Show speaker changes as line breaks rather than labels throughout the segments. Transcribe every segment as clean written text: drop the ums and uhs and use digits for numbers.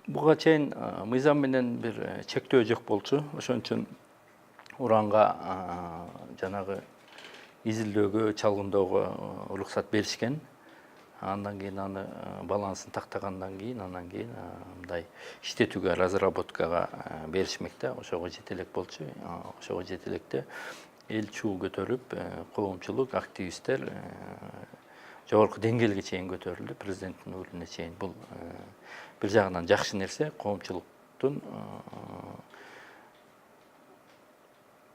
Буга чейин мыйзам менен бир чектөө жок болчу. Ошон үчүн уранга жанагы изилдөөгө, чалгындоого уруксат беришкен. Андан кийин аны балансын тактагандан кийин, анан кийин мындай иштетүүгө, разработкага беришмек да. Ошого жете элек болчу. Ошого жете электе эл чуу көтөрүп, коомчулук, активисттер жогорку деңгээлге чейин көтөрүлдү, президенттин рулуна чейин. Бул бир жагынан жакшы нерсе, коомчулуктун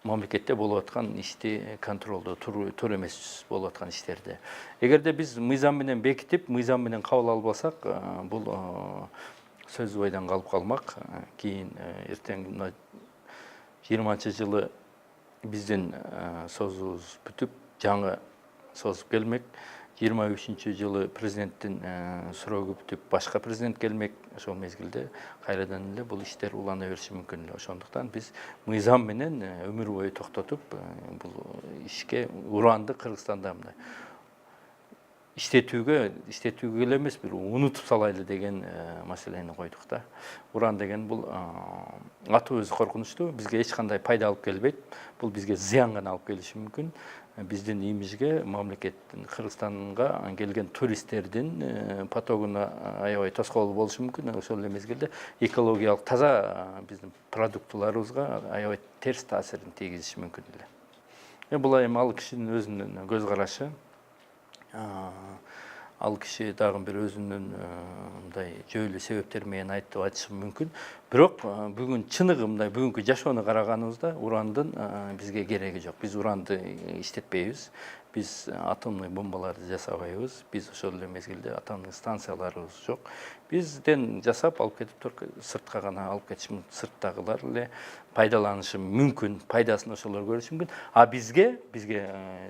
мамлекетте болуп аткан ишти контролдо тур эмес болуп аткан иштерди. Эгерде биз мыйзам менен бекитип, мыйзам менен кабыл албасак, бул сөз бойдон калып калмак. Кийин эртең 20-жылы биздин созубуз бүтүп, жаңы созуп келмек. 23-жылы президенттин срогу бүтүп, башка президент келмек. Ошол мезгилде кайрадан эле бул иштер улана бериши мүмкүн эле. Ошондуктан биз мыйзам менен өмүр бою токтотуп, бул ишке уранды Кыргызстанда мындай иштетүүгө эле эмес, бир унутуп салайлы деген маселени койдук да. Уран деген бул атыбыз коркунучтуу, бизге эч кандай пайда алып келбейт. Бул бизге зыян гана алып келиши мүмкүн. Биздин имижге, мамлекеттин, Кыргызстанга келген туристтердин потогуна аябай тоскоол болушу мүмкүн. Ошол эле мезгилде экологиялык таза биздин продуктыларыбызга аябай терс таасирин тийгизиши мүмкүн эле. Бул эми ал кишинин өзүнүн көз карашы. Ал киши дагы бир өзүнүн мындай жөйлүү себептер менен айтып атышы мүмкүн. Бирок бүгүн чыныгы мындай бүгүнкү жашоону караганыбызда урандын бизге кереги жок. Биз уранды иштетпейбиз. Биз атомный бомбаларды жасабайбыз. Биз ошол эле мезгилде атомный станцияларыбыз жок. Бизден жасап алып кетип туруп сыртка гана алып кетиши мүмкүн. Сырттагылар эле пайдаланышы мүмкүн, пайдасын ошолор көрүшү мүмкүн. А бизге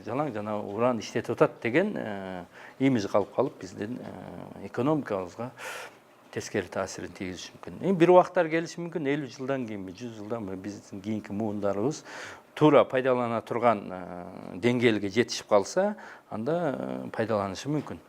жалаң жана уран иштетип атат деген имидж калып калып, биздин экономикабызга тескери таасирин тийгизиши мүмкүн. Эми бир убактар келиши мүмкүн, 50 жылдан кийинби, 100 жылдан биздин кийинки муундарыбыз туура пайдалана турган деңгээлге жетишип калса, анда пайдаланышы мүмкүн.